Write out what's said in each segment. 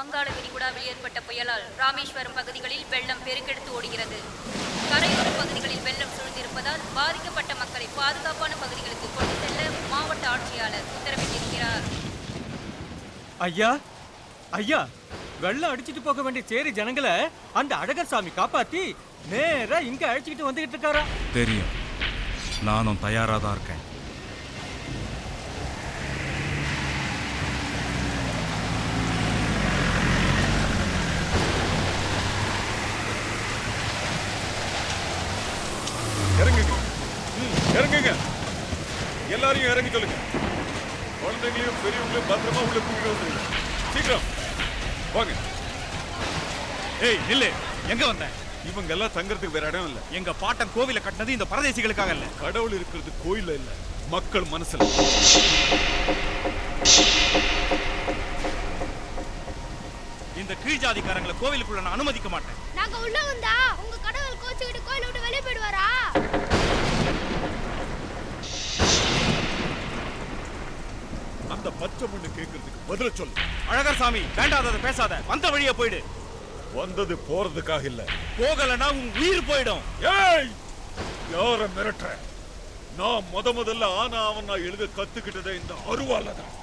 வங்காள விரிகுடாவில் ஏற்பட்ட புயலால் ராமேஸ்வரம் பகுதிகளில் வெள்ளம் பெருக்கெடுத்து ஓடுகிறது. கரையோர பகுதிகளில் வெள்ளம் சூழ்ந்திருப்பதால் பாதிக்கப்பட்ட மக்களை பாதுகாப்பான பகுதிகளுக்கு கொண்டு செல்ல மாவட்ட ஆட்சியாளர் உத்தரவிட்டிருக்கிறார். ஐயா ஐயா, வெள்ளம் அடிச்சிட்டு போக வேண்டிய சேரி ஜனங்களை அந்த அழகர் சாமி காப்பாத்தி நேரா இங்க அழைச்சிக்கிட்டு வந்துகிட்டு இருக்காரா? தெரியும், நானும் தயாரா தான் இருக்கேன். இறங்குங்க, இறங்குங்க, எல்லாரையும் இறங்கி சொல்லுங்க. குழந்தைங்களையும் பெரியவங்களையும் பத்திரமா உள்ள கூட்டிட்டு வந்துருங்க. சீக்கிரம் வாங்க. ஏய் நில்லு, எங்க வந்த? இவங்க எல்லாம் தங்கறதுக்கு வேற இடம் இல்ல. எங்க பாட்டன் கோவில கட்டினது இந்த பரதேசிகளுக்காக இல்ல. கடவுள் இருக்கிறது கோயில்ல இல்ல, மக்கள் மனசுல. இந்த கீழ் ஜாதிக்காரங்களை கோவிலுக்குள்ள நான் அனுமதிக்க மாட்டேன். நாங்க உள்ள வந்தா உங்க கடவுள் கோச்சிக்கிட்டு கோயிலை விட்டு வெளியே போயிடுவாரா? அந்த பச்சை மண்ணு கேட்கறதுக்கு பதில சொல்லு. அழகர் சாமி, வேண்டாததை பேசாத, வந்த வழியே போயிடு. வந்தது போறதுக்காக இல்ல, போகலன்னா உன் உயிர் போயிடும். ஏய், யார மிரட்டுற? நான் முதல்ல ஆனா அவன் நான் எழுத கத்துக்கிட்டதே இந்த அருவால தான்.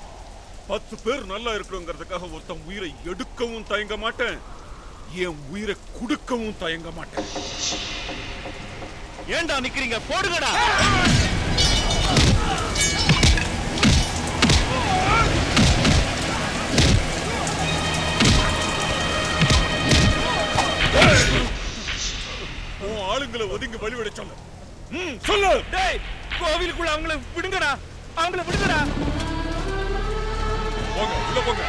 10 பேர் நல்லா இருக்கணுங்கிறதுக்காக ஒருத்தன் உயிரை எடுக்கவும் தயங்க மாட்டேன், என் உயிரை குடுக்கவும் தயங்க மாட்டேன். ஏண்டா நிக்கிறீங்க? போடுங்கடா. உன் ஆளுங்களை ஒதுங்கி வழிவிட சொல்லு. சொல்லு. டேய், கோவிலுக்குள்ள அவங்கள விடுங்கடா, அவங்கள விடுங்கடா. போங்க, உள்ள போங்க.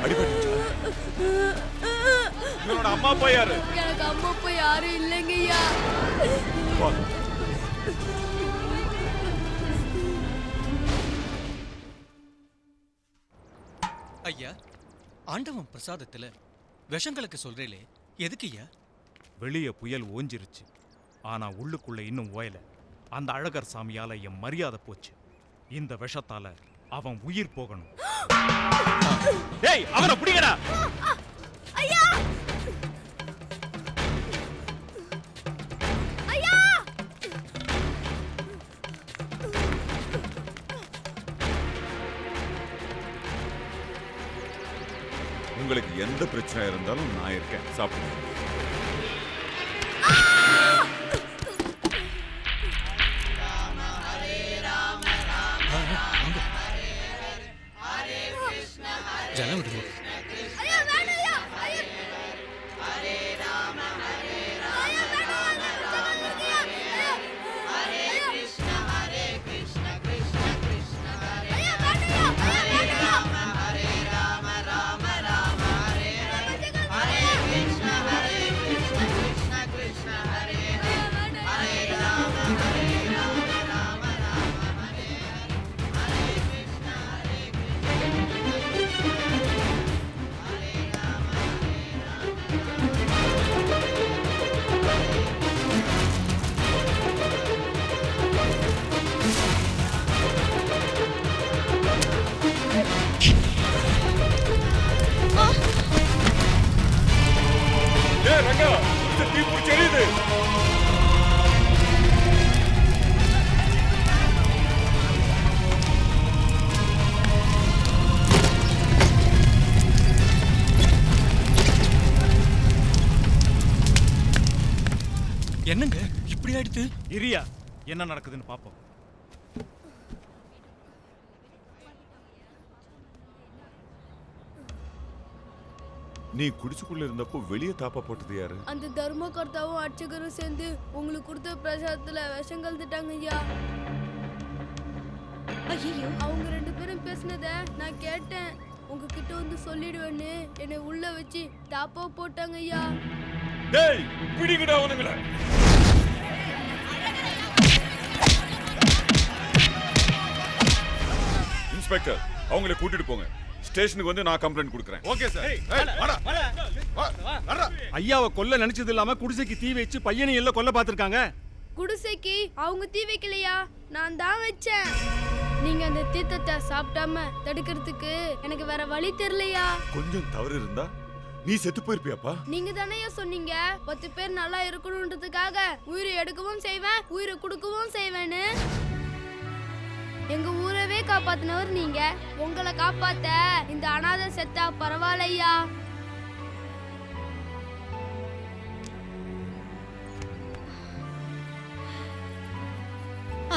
அடிபட்டுச்சா? இவனோட அம்மா அப்பா யாரு? எனக்கு அம்மா அப்பா யாரும் இல்லைங்கய்யா. ஐயா, ஆண்டவன் பிரசாதத்துல விஷங்களுக்கு சொல்றீங்களே, எதுக்கு ஐயா? வெளியே புயல் ஓஞ்சிருச்சு, ஆனா உள்ளுக்குள்ள இன்னும் ஓயல. அந்த அழகர் சாமியால என் மரியாதை போச்சு. இந்த விஷத்தால அவன் உயிர் போகணும். டேய், அவனை பிடிங்கடா. ஐயா! ஐயா! உங்களுக்கு எந்த பிரச்சனை இருந்தாலும் நான் இருக்கேன், சாப்பிடுங்க. ஜனம் விடுங்க. ஐயா வேணாம் ஐயா. ஐயா ஹரே ராம ஹரே ராம ஐயா வேணாம் ஐயா. ஹரே கிருஷ்ண கிருஷ்ண கிருஷ்ண ஹரே ஐயா வேணாம் ஐயா ராம ஹரே ராம ராம ராம ஹரே ஹரே கிருஷ்ண கிருஷ்ண கிருஷ்ண ஹரே ஹரே ராம ஹரே ராம ராம ராம ஹரே ஹரே கிருஷ்ண ஏய் ரங்கா, இந்த தீ பிடிச்சி எரியுது. என்னங்க இப்படி ஆயிடுத்து? இரியா, என்ன நடக்குதுன்னு பாப்போம். நீ குடிச்சுக்குள்ள இருந்தப்போ வெளியே தாப்பா போட்டது யாரு? அந்த தர்மகர்த்தாவும் அர்ச்சகரும் சேர்ந்து உங்களுக்கு கொடுத்த பிரசாதத்துல விஷம் கலந்துட்டாங்க ஐயா. ஐயோ, அவங்க 2 பேரும் பேசினத நான் கேட்டேன். உங்ககிட்ட வந்து சொல்லிடுவேன்னு என்னை உள்ள வச்சு தாப்பா போட்டாங்க ஐயா. டேய், பிடிங்கடா அவனுங்கள. இன்ஸ்பெக்டர், அவங்களை கூட்டிட்டு போங்க. ஸ்டேஷனுக்கு வந்து நான் கம்ப்ளைண்ட் கொடுக்கிறேன். Okay sir. ஐயாவை கொல்ல நினைச்சது இல்லாம குடிசைக்கு தீ வச்சு பையனை எல்லாம் கொல்ல பார்த்திருக்காங்க. குடிசைக்கு அவங்க தீ வைக்கலையா, நான் தான் வச்சேன். நீங்க அந்த தீர்த்தத்தை சாப்பிடாம தடுக்கிறதுக்கு எனக்கு வேற வழி தெரியலையா. கொஞ்சம் தவறு இருந்தா நீ செத்து போயிருப்பியாப்பா? நீங்க தானே சொன்னீங்க 10 பேர் நல்லா இருக்கணும்ன்றதுக்காக உயிரை எடுக்கவும் செய்வேன், உயிரை கொடுக்கவும் செய்வேன்னு. எங்க ஊரவே காப்பாத்தினவர் நீங்க. உங்களை காப்பாத்த இந்த அனாதை செத்தா பரவாயில்லையா.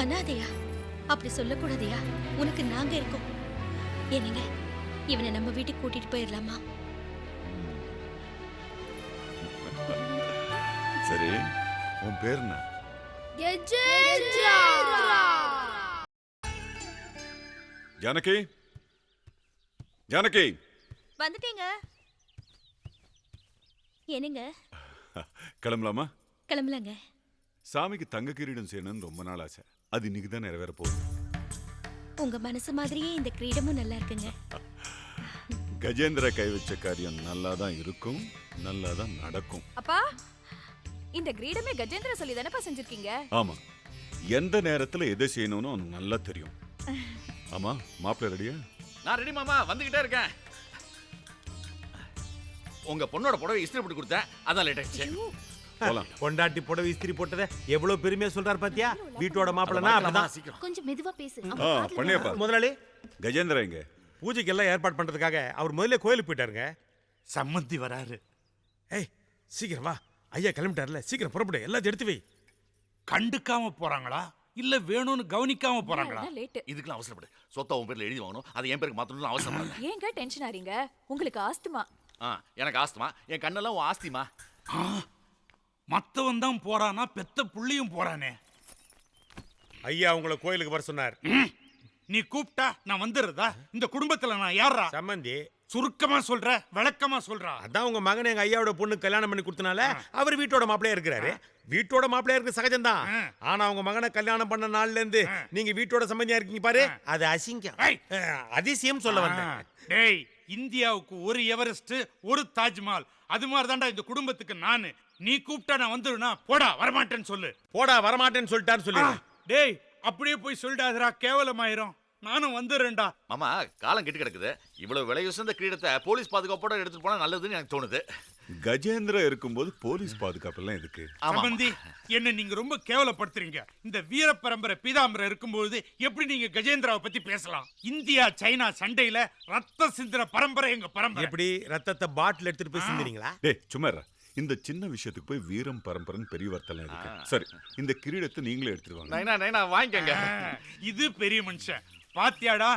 அனாதையா? அப்படி சொல்லக்கூடாதையா. உனக்கு நாங்க இருக்கோம். என்னங்க, இவனை நம்ம வீட்டுக்கு கூட்டிட்டு போயிடலாமா? சரி, உன் பேர் என்ன? ஜானகி, ஜானகி. வந்துட்டீங்க. என்னங்க? கிளம்பலாமா? கிளம்பலாங்க. சாமிக்கு தங்க கிரீடம் செய்யணும்னு ரொம்ப நாள் ஆசை. அது இன்னைக்கு தான் நிறைவேற போகுது. உங்க மனசு மாதிரியே இந்த கிரீடமும் நல்லா இருக்குங்க. கஜேந்திர கை வச்ச காரியம் நல்லா தான் இருக்கும், நல்லா தான் நடக்கும். அப்பா, இந்த கிரீடமே கஜேந்திர சொல்லி தானப்பா செஞ்சிருக்கீங்க? ஆமா, எந்த நேரத்துல எதை செய்யணும்னு அவனுக்கு நல்லா தெரியும். ஆமா, மாப்பிள்ளை ரெடியா? நான் ரெடி மாமா, வந்துகிட்டே இருக்கேன். உங்க பொண்ணோட புடவை இஸ்திரி போட்டு கொடுத்தேன், அதான் லேட் ஆயிடுச்சு. போலாம். பொண்டாட்டி புடவை இஸ்திரி போட்டத எவ்வளவு பெருமையா சொல்றாரு பாத்தியா? வீட்டோட மாப்பிள்ளனா அப்படிதான். சீக்கிரம். கொஞ்சம் மெதுவா பேசு. பண்ணியப்பா. முதலாளி, கஜேந்திரா எங்க? பூஜைக்கு எல்லாம் ஏற்பாடு பண்றதுக்காக அவர் முதல்ல கோயிலுக்கு போயிட்டாருங்க. சம்மந்தி வராரு. ஏய், சீக்கிரம் வா. ஐயா கிளம்பிட்டார்ல, சீக்கிரம் புறப்படு. எல்லாத்தையும் எடுத்து வை. கண்டுக்காம போறாங்களா இல்ல வேணும்னு கவனிக்காம போறாங்களா? லேட். இதுக்கெல்லாம் அவசரப்படு. சொத்தை உன் பேர்ல எழுதி வாங்கணும், அதை என் பேருக்கு மாத்தணும்னு அவசரம். ஏங்க டென்ஷன் ஆறீங்க? உங்களுக்கு ஆஸ்துமா. எனக்கு ஆஸ்துமா, என் கண்ணெல்லாம் உன் ஆஸ்திமா. மத்தவன் தான் போறானா, பெத்த புள்ளியும் போறானே. ஐயா உங்களை கோயிலுக்கு வர சொன்னார். நீ கூப்பிட்டா நான் வந்துடுறதா? இந்த குடும்பத்துல நான் யாரா? சம்மந்தி, சுருக்கமா சொல்ற, விளக்கமா சொல்றா? அதான் உங்க மகன் எங்க ஐயாவோட பொண்ணு கல்யாணம் பண்ணி கொடுத்தனால அவர் வீட்டோட மாப்பிள்ளையா இருக்கிறாரு. வீட்டோட மாப்பிள்ளையா இருக்கு சகஜம்தான். ஆனா உங்க மகனை கல்யாணம் பண்ண நாள்ல இருந்து நீங்க வீட்டோட சம்பந்தியா இருக்கீங்க பாரு, அது அசிங்கம். அதிசயம் சொல்ல வந்தேன். டேய், இந்தியாவுக்கு ஒரு எவரெஸ்ட், ஒரு தாஜ்மஹால், அது மாதிரி தான்டா இந்த குடும்பத்துக்கு நானு. நீ கூப்பிட்டா நான் வந்துடுனா? போடா, வரமாட்டேன்னு சொல்லு. போடா, வரமாட்டேன்னு சொல்லிட்டான்னு சொல்லி. டேய், அப்படியே போய் சொல்லிடாதடா, கேவலமாயிரும். நானும் வந்துடுறேன்டா. மாமா, காலம் கெட்டு கிடக்குது. இவ்வளவு விலை உசந்த கிரீடத்தை போலீஸ் பாதுகாப்போட எடுத்துட்டு போனா நல்லதுன்னு எனக்கு தோணுது. கஜேந்திரா இருக்கும்போது போலீஸ் பாதுகாப்பு எல்லாம் எதுக்கு? சம்பந்தி, என்ன நீங்க ரொம்ப கேவலப்படுத்துறீங்க. இந்த வீர பரம்பரை பீதாம்பரம் இருக்கும்போது எப்படி நீங்க கஜேந்திராவை பத்தி பேசலாம்? இந்தியா சைனா சண்டையில ரத்த சிந்திர பரம்பரை எங்க பரம்பரை. எப்படி ரத்தத்தை பாட்டில் எடுத்துட்டு போய் சிந்தினீங்களா? டேய் சும்மா இரு. இந்த சின்ன விஷயத்துக்கு போய் வீரம் பரம்பரன் பெரிய வார்த்தைலாம் இருக்கு. சரி, இந்த கிரீடத்தை நீங்களே எடுத்துட்டு வாங்க. நைனா வாங்கிக்கங்க. இது பெரிய மனுஷன் பாத்தியாடா.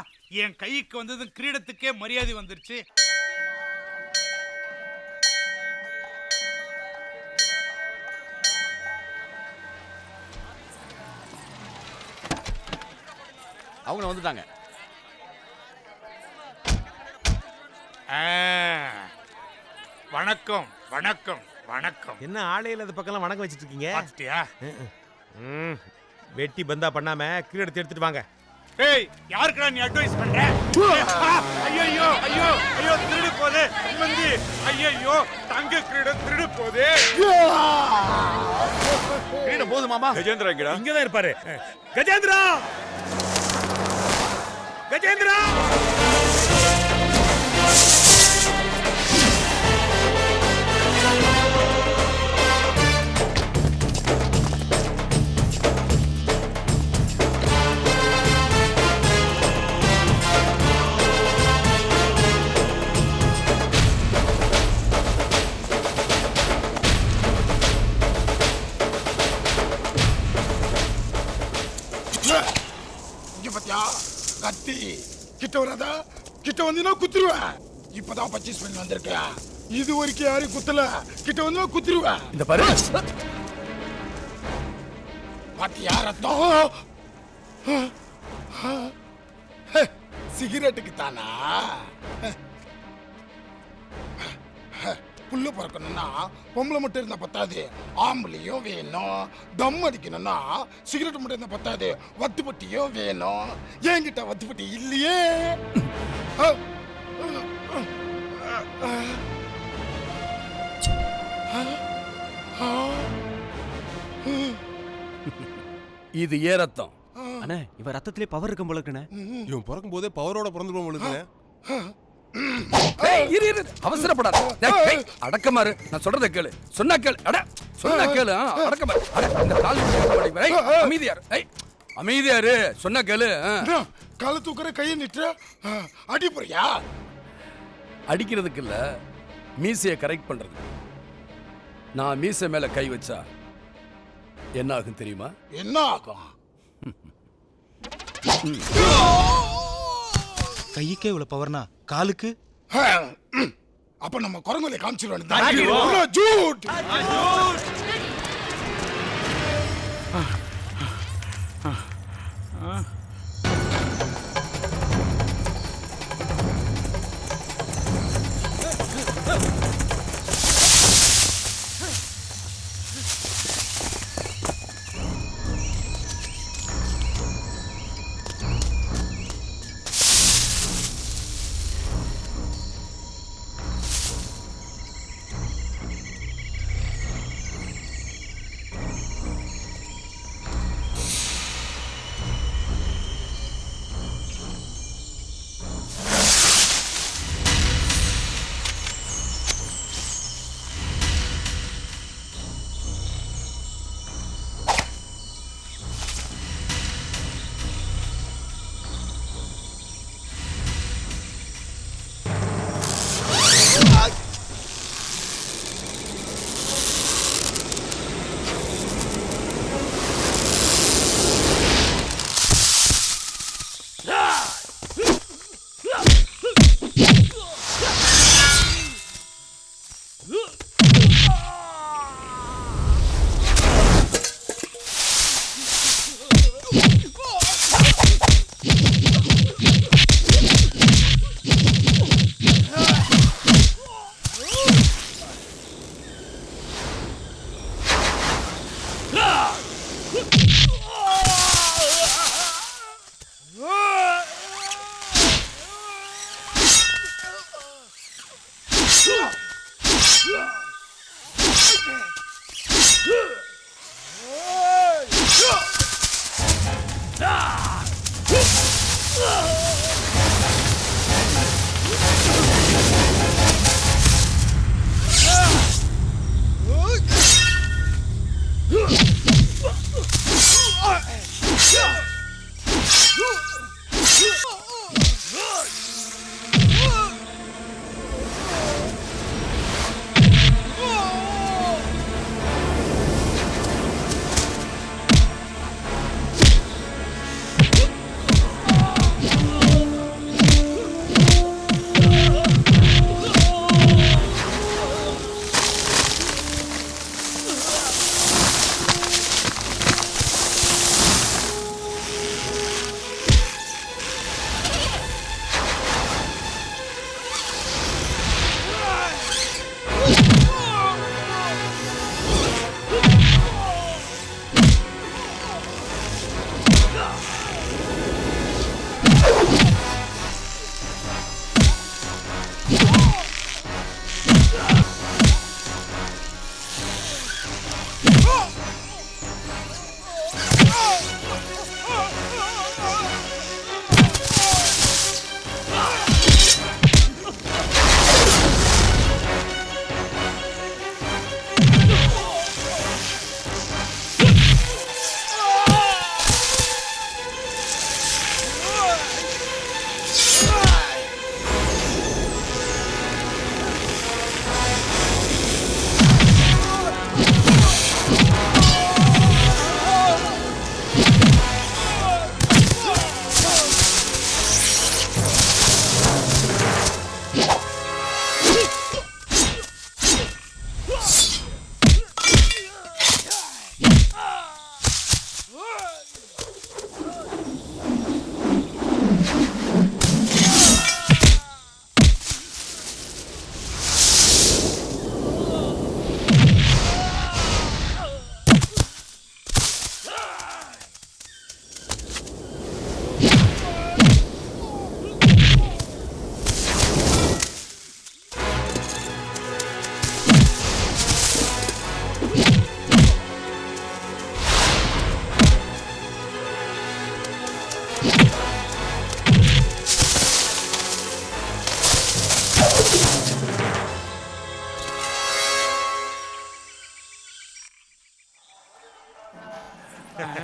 என் கைக்கு வந்தது கிரீடத்துக்கே மரியாதை வந்துருச்சு. அவங்க வந்துட்டாங்க. வணக்கம் வணக்கம் வணக்கம். என்ன ஆளையில அது பக்கம் வணக்கம் வச்சிட்டு இருக்கீங்க? பாத்தியா? வெட்டி பந்தா பண்ணாம கிரீடத்தை எடுத்துட்டு வாங்க. ஏய், யாருக்குடா நீ அட்வைஸ் பண்ற? ஐயோ ஐயோ ஐயோ, திருடு போதே மந்தி. ஐயோ, தங்க கிரீடம் திருடு போதே. கிரீடம் போது மாமா. கஜேந்திரா எங்கடா? இங்கதான் இருப்பாரு. கஜேந்திரா, கஜேந்திரா. கத்தி கிட்ட வராதா? கிட்ட வந்தீங்கன்னா குத்துருவேன். இப்பதான் பர்ச்சேஸ் பண்ணி வந்திருக்கேன். இது வரைக்கும் யாரையும் குத்தல. கிட்ட வந்து குத்துருவேன். இந்த பாரு, பாத்தியா ரத்தம்? சிகரெட்டுக்கு தானா? புள்ள பிறக்கணும்னா பொம்பளை மட்டும் இருந்தா பத்தாது, ஆம்பளையும் வேணும். தம் அடிக்கணும்னா சிகரெட் மட்டும் இருந்தா பத்தாது, வத்துப்பட்டியும் வேணும். என்கிட்ட வத்துப்பட்டி இல்லையே. இது ஏ ரத்தம். அண்ணே இவன் ரத்தத்திலே பவர் இருக்கும் போல இருக்குண்ணே. இவன் பிறக்கும் போதே பவரோட பிறந்துருவோம் உங்களுக்கு. இரு இரு அவசரப்படாத. டேய், அடக்கமாரு. நான் சொல்றத கேளு. சொன்னா கேளு. சொன்னா கேளு. அடக்கமாரு. இந்த கால் அமைதியாரு. அமைதியாரு. சொன்னா கேளு. கால தூக்குற கையை நிட்டு அடி போறியா? அடிக்கிறதுக்கு இல்ல, மீசையை கரெக்ட் பண்றது. நான் மீசை மேல கை வச்சா என்ன ஆகும் தெரியுமா? என்ன ஆகும்? கைக்கே இவ்வளவு பவர்னா காலுக்கு? அப்ப நம்ம குரங்குலை காமிச்சிருவோம். ஜூட்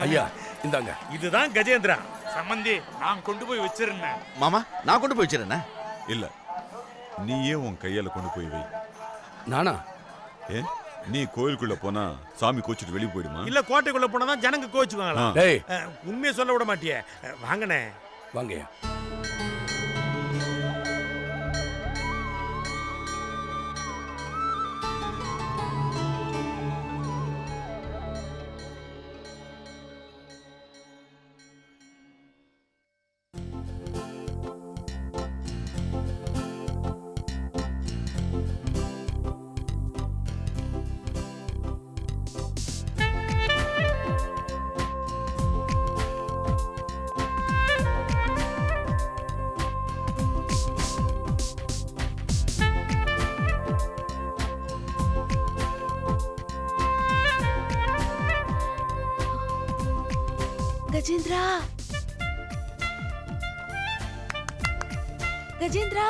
ஐயா இந்தாங்க. இதுதான் கஜேந்திரா. சம்பந்தி நான் கொண்டு போய் வச்சிருந்தேன். மாமா நான் கொண்டு போய் வச்சிருந்தேன். இல்ல நீயே உன் கையால கொண்டு போய் வை. நானா? ஏன் நீ கோயிலுக்குள்ள போனா சாமி கோச்சிட்டு வெளியே போயிடுமா? இல்ல கோட்டைக்குள்ள போனாதான் ஜனங்க கோச்சுவாங்களா? டேய் உண்மையை சொல்ல விட மாட்டியே. வாங்கண்ணே. வாங்கய்யா. கஜேந்திரா, கஜேந்திரா.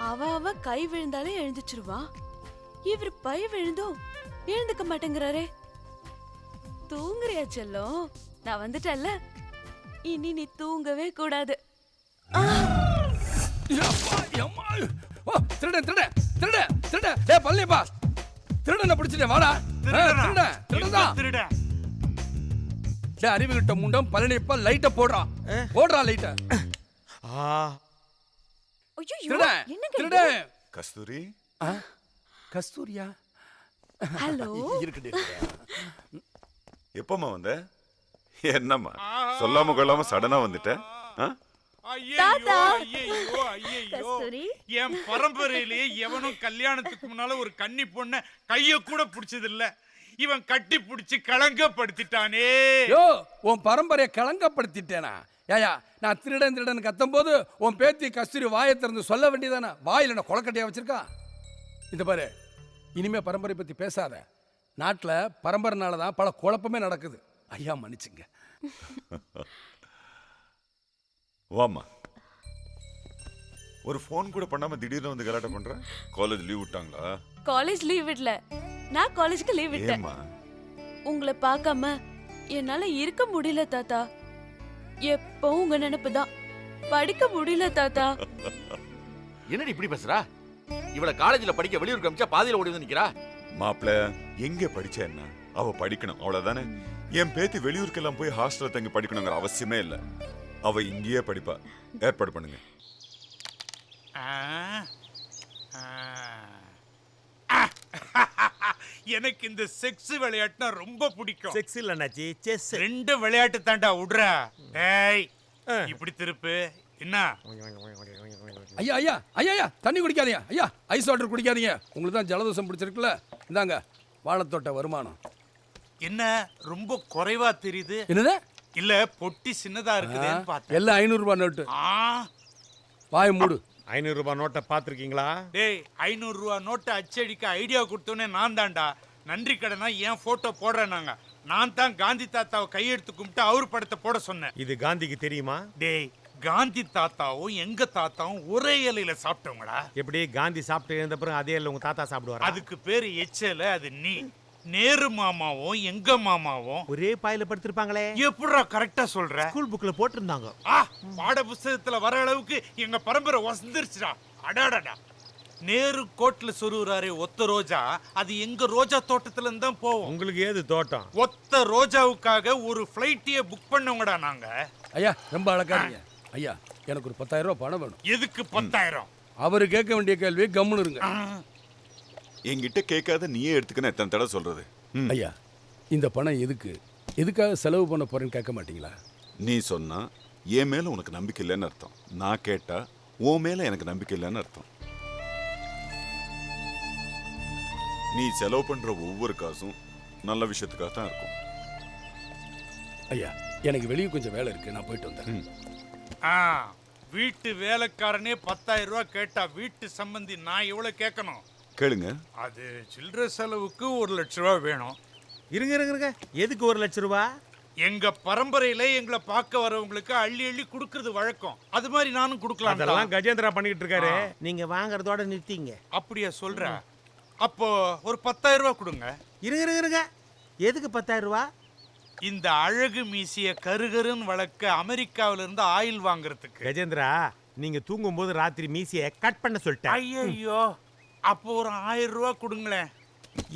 அவ கை விழுந்தாலே எழுந்துச்சிருவா. இவர் பை விழுந்தும் எழுந்துக்க மாட்டேங்கிறாரே. தூங்குறியா செல்லம்? நான் வந்துட்டல்ல, இனி நீ தூங்கவே கூடாது. திருடன் திருடன் திருடன் திருடன். டேய் பள்ளிப்பா, திருடனை பிடிச்சிட்டேன் வாடா. திருடன் திருடன் திருடன். டேய் அறிவுகிட்ட முண்டம் பழனிப்பா லைட்ட போடுறா. போடுறா லைட்ட. ஐயோ திருடன் என்னங்க இது? திருடன். கஸ்தூரி கஸ்தூரியா? ஹலோ. இருக்குடே. எப்பமா வந்த? என்னம்மா சொல்லாம கொள்ளாம சடனா வந்துட்ட? ஐயையோ, ஐயையோ, ஐயையோ. கஸ்தூரி. என் பரம்பரையிலேயே எவனும் கல்யாணத்துக்கு முன்னால ஒரு கன்னி பொண்ண கைய கூட பிடிச்சது இல்ல. இவன் கட்டி பிடிச்சு களங்கப்படுத்திட்டானே. யோ உன் பரம்பரையை களங்கப்படுத்திட்டேனா? ஏயா நான் திருடன் திருடன் கத்தும் போது உன் பேத்தி கஸ்தூரி வாயை திறந்து சொல்ல வேண்டியதானே? வாயில என்ன கொலக்கட்டையா வச்சிருக்கா? இந்த பாரு, இனிமே பரம்பரை பத்தி பேசாத. நாட்டுல பரம்பரைனால தான் பல குழப்பமே நடக்குது. ஐயா மன்னிச்சுங்க. வாமா. ஒரு ஃபோன் கூட பண்ணாம திடீர்னு வந்து கலாட்டம் பண்ற? காலேஜ் லீவ் விட்டாங்களா? காலேஜ் லீவ் விடல, நான் காலேஜ்க்கு லீவ் விட்டேன். உங்களை பார்க்காம என்னால இருக்க முடியல தாத்தா. எப்பவும் உங்க நினைப்பு தான். படிக்க முடியல தாத்தா. என்னடி இப்படி பேசுறா? இவள காலேஜ்ல படிக்க வெளியூருக்கு அனுப்பிச்சா பாதியில ஓடி வந்து நிக்கிறா. மாப்பிள்ள எங்க படிச்ச என்ன? அவ படிக்கணும் அவ்வளவுதானே. என் பேத்தி வெளியூருக்கெல்லாம் போய் ஹாஸ்டல்ல தங்கி படிக்கணுங்கிற அவசியமே இல்ல. அவ இங்கேயே படிப்பா. ஏற்பாடு பண்ணுங்க. எனக்கு இந்த செக்ஸ் விளையாட்டுனா ரொம்ப பிடிக்கும். செக்ஸ் இல்ல அண்ணாச்சி, செஸ். ரெண்டு விளையாட்டு தாண்டா விடுற. ஏய் இப்படி திருப்பு. என்ன? ஐயா ஐயா ஐயா ஐயா தண்ணி குடிக்காதீங்க. ஐயா ஐஸ் வாட்டர் குடிக்காதீங்க. உங்களுக்கு தான் ஜலதோஷம் பிடிச்சிருக்குல்ல. இந்தாங்க வாழைத்தோட்ட வருமானம். என்ன ரொம்ப குறைவா தெரியுது? என்னது? இல்ல பொட்டி சின்னதா இருக்குதுன்னு பார்த்தேன். எல்லாம் 500 ரூபாய் நோட்டு. வாய் மூடு. 500 ரூபாய் நோட்டை பாத்திருக்கீங்களா? டேய் 500 ரூபாய் நோட்டை அச்சடிக்க ஐடியா கொடுத்தோன்னே நான் தான்டா. நன்றி கடனா என் போட்டோ போடுறேனாங்க. நான் தான் காந்தி தாத்தாவை கையெடுத்து கும்பிட்டு அவர் படத்தை போட சொன்னேன். இது காந்திக்கு தெரியுமா? டேய் காந்தி தாத்தாவும் எங்க தாத்தாவும் ஒரே இலையில சாப்பிட்டவங்கடா. எப்படி காந்தி சாப்பிட்டு இருந்த பிறகு அதே இல்லை உங்க தாத்தா சாப்பிடுவாரா? அதுக்கு பேரு எச்சல. அது நீ. நேரு மாமாவும் எங்க மாமாவும் ஒரே பாயில படுத்திருப்பாங்களே. எப்படிடா கரெக்டா சொல்ற? ஸ்கூல் புக்ல போட்டிருந்தாங்க. பாட புஸ்தகத்துல வர அளவுக்கு எங்க பரம்பரை வசந்துருச்சுடா. அடாடா. நேரு கோட்ல சொருறாரே ஒத்த ரோஜா, அது எங்க ரோஜா தோட்டத்துல இருந்து தான் போவோம். உங்களுக்கு ஏது தோட்டம்? ஒத்த ரோஜாவுக்காக ஒரு ஃப்ளைட்டியே புக் பண்ணவங்கடா நாங்க. ஐயா ரொம்ப அழகாதீங்க. ஐயா எனக்கு ஒரு 10,000 ரூபாய் பணம் வேணும். எதுக்கு 10,000? அவரு கேட்க வேண்டிய கேள்வி கம்முன்னு இருங்க. என்கிட்ட கேட்காத நீயே எடுத்துக்கன்னு எத்தனை தடவை சொல்றது? ஐயா இந்த பணம் எதுக்காக செலவு பண்ண போறேன்னு கேட்க மாட்டீங்களா? நீ சொன்னா என் மேல உனக்கு நம்பிக்கை இல்லைன்னு அர்த்தம். நான் கேட்டா உன் மேல எனக்கு நம்பிக்கை இல்லைன்னு அர்த்தம். நீ செலவு பண்ற ஒவ்வொரு காசும் நல்ல விஷயத்துக்காக தான் இருக்கும். ஐயா எனக்கு வெளியே கொஞ்சம் வேலை இருக்கு, நான் போயிட்டு வந்தேன். வீட்டு வேலைக்காரனே 10,000 ரூபாய் கேட்டா வீட்டு சம்பந்தி நான் எவ்வளவு கேட்கணும்? கேளுங்க. அது சில்லற செலவுக்கு 1,00,000 ரூபாய் வேணும். இருங்க எதுக்கு 1,00,000 ரூபாய்? எங்க பரம்பரையில எங்களை பார்க்க வரவங்களுக்கு அள்ளி அள்ளி கொடுக்கறது வழக்கம். அது மாதிரி நானும் கொடுக்கலாம். அதெல்லாம் கஜேந்திரா பண்ணிட்டு இருக்காரு. நீங்க வாங்குறதோட நிறுத்திங்க. அப்படியா சொல்ற? அப்போ ஒரு 10,000 ரூபாய் கொடுங்க. இருங்க எதுக்கு 10,000 ரூபாய்? இந்த அழகு மீசிய கருகருன்னு வளர்க்க அமெரிக்காவில இருந்து ஆயில் வாங்குறதுக்கு. கஜேந்திரா, நீங்க தூங்கும் போது ராத்திரி மீசிய கட் பண்ண சொல்லிட்டேன். ஐயோ, அப்போ ஒரு 1000 ரூபாய் கொடுங்களேன்.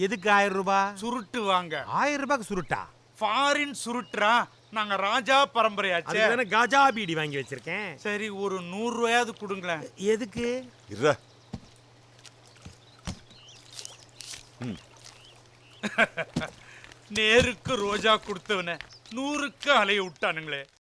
எதுக்கு 1000 ரூபாய்? சுருட்டு வாங்க. 1000 ரூபாய்க்கு சுருட்டா? ஃபாரின் சுருட்டுறா. நாங்க ராஜா பரம்பரையாச்சே. அதுதானே காஜா பீடி வாங்கி வச்சிருக்கேன். சரி, ஒரு 100 ரூபாயாவது கொடுங்களேன். எதுக்கு? நேருக்கு ரோஜா கொடுத்தவன 100க்கு அலைய விட்டானுங்களே.